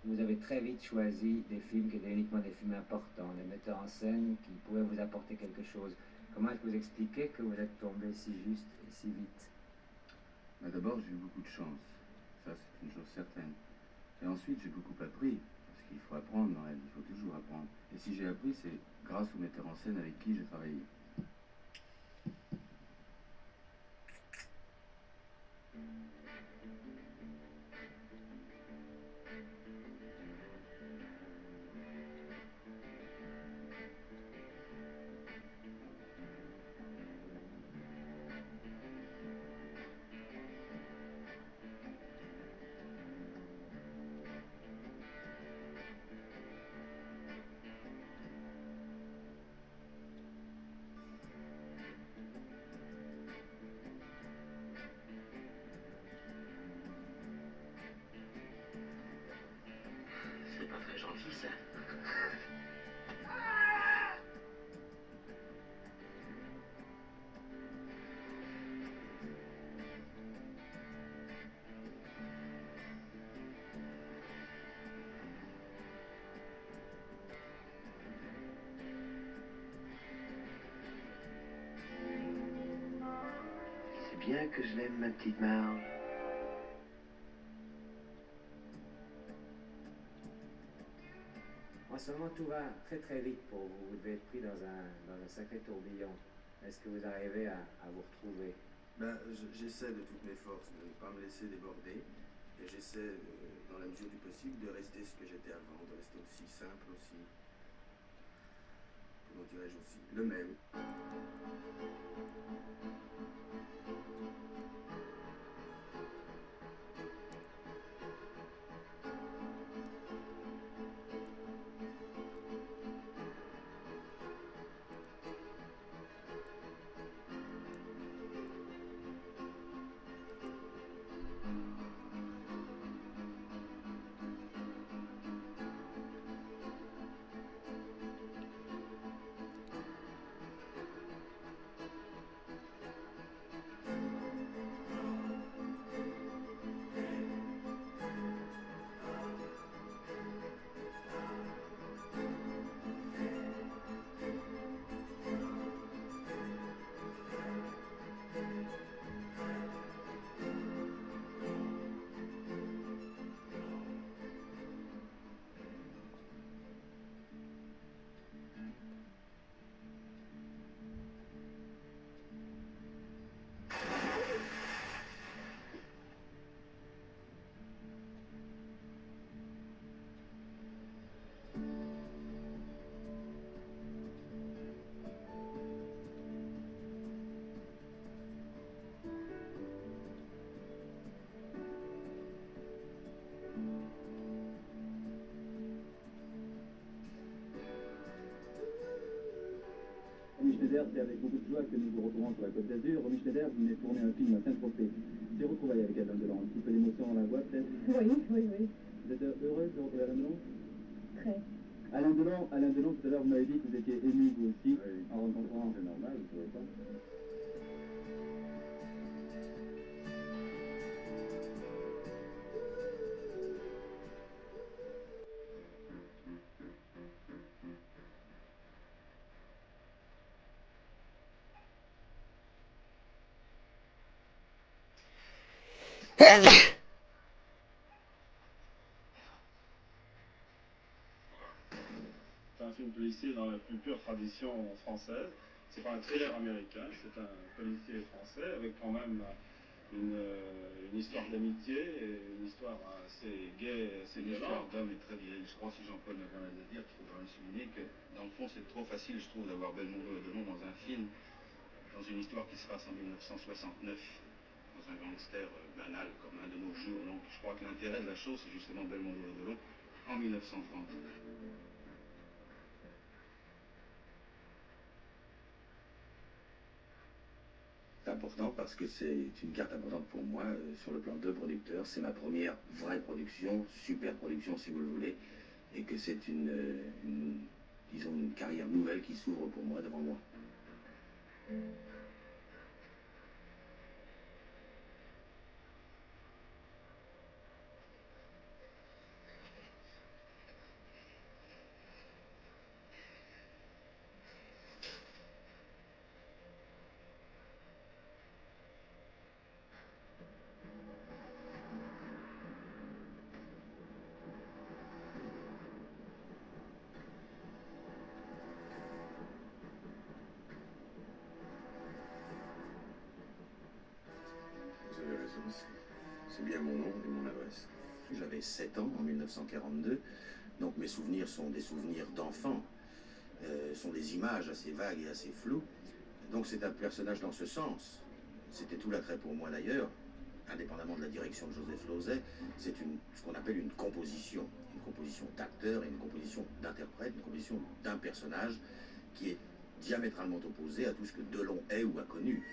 vous avez très vite choisi des films qui étaient uniquement des films importants, des metteurs en scène qui pouvaient vous apporter quelque chose. Comment est-ce que vous expliquez que vous êtes tombé si juste et si vite? Bah, d'abord, j'ai eu beaucoup de chance. Ça, c'est une chose certaine. Et ensuite, j'ai beaucoup appris. Parce qu'il faut apprendre dans la vie, il faut toujours apprendre. Et si j'ai appris, c'est grâce aux metteurs en scène avec qui j'ai travaillé. C'est pas très gentil, ça. C'est bien que je l'aime, ma petite Marge. En ce moment, tout va très très vite pour vous. Vous devez être pris dans un sacré tourbillon. Est-ce que vous arrivez à vous retrouver? Ben, j'essaie de toutes mes forces de ne pas me laisser déborder. Et j'essaie, dans la mesure du possible, de rester ce que j'étais avant, de rester aussi simple, aussi, comment dirais-je aussi, le même. Romy Schneider, c'est avec beaucoup de joie que nous vous retrouvons sur la Côte d'Azur. Romy Schneider, vous venez de tourner un film à Saint-Tropez. Des retrouvailles avec Alain Delon, un petit peu d'émotion dans la voix peut-être? Oui, oui, oui. Vous êtes heureuse de retrouver Alain Delon? Très. Alain Delon, tout à l'heure vous m'avez dit que vous étiez ému vous aussi, Oui. en rencontrant. C'est normal, vous trouvez pas? C'est un film policier dans la plus pure tradition française. C'est pas un thriller américain, c'est un policier français avec quand même une histoire d'amitié et une histoire assez gaie, assez L'histoire violente. d'homme est très vieille. Je crois, si Jean-Paul n'a rien à dire, qu'il faut quand même souligner que, dans le fond, c'est trop facile, je trouve, d'avoir Belmondo et Delon dans un film, dans une histoire qui se passe en 1969, dans un gangster banal comme un de nos jours. Donc, je crois que l'intérêt de la chose, c'est justement Belmondo et Delon en 1930. C'est important parce que c'est une carte importante pour moi sur le plan de producteur. C'est ma première vraie production, super production si vous le voulez, et que c'est disons une carrière nouvelle qui s'ouvre pour moi devant moi. C'est bien mon nom et mon adresse. J'avais 7 ans en 1942, donc mes souvenirs sont des souvenirs d'enfant, sont des images assez vagues et assez floues. Donc c'est un personnage dans ce sens. C'était tout l'attrait pour moi d'ailleurs, indépendamment de la direction de Joseph Losey, c'est ce qu'on appelle une composition d'acteur et une composition d'interprète, une composition d'un personnage qui est diamétralement opposé à tout ce que Delon est ou a connu.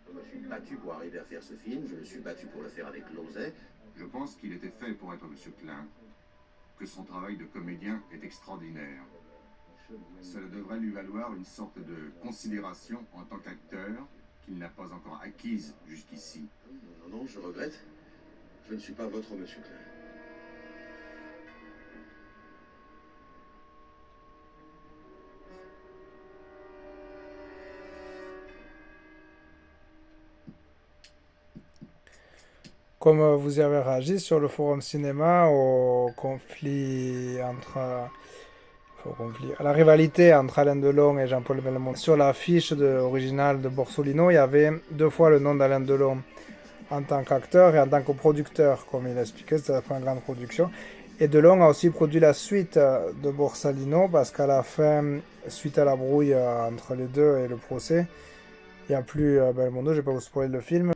Je me suis battu pour arriver à faire ce film, je me suis battu pour le faire avec Losey. Je pense qu'il était fait pour être Monsieur Klein, que son travail de comédien est extraordinaire. Cela devrait lui valoir une sorte de considération en tant qu'acteur qu'il n'a pas encore acquise jusqu'ici. Non, je regrette. Je ne suis pas votre Monsieur Klein. Comme vous y avez réagi sur le forum cinéma au conflit à la rivalité entre Alain Delon et Jean-Paul Belmondo. Sur l'affiche originale de Borsalino, il y avait 2 fois le nom d'Alain Delon en tant qu'acteur et en tant que producteur, comme il expliquait, c'était la première grande production. Et Delon a aussi produit la suite de Borsalino, parce qu'à la fin, suite à la brouille entre les deux et le procès, il n'y a plus Belmondo, je ne vais pas vous spoiler le film.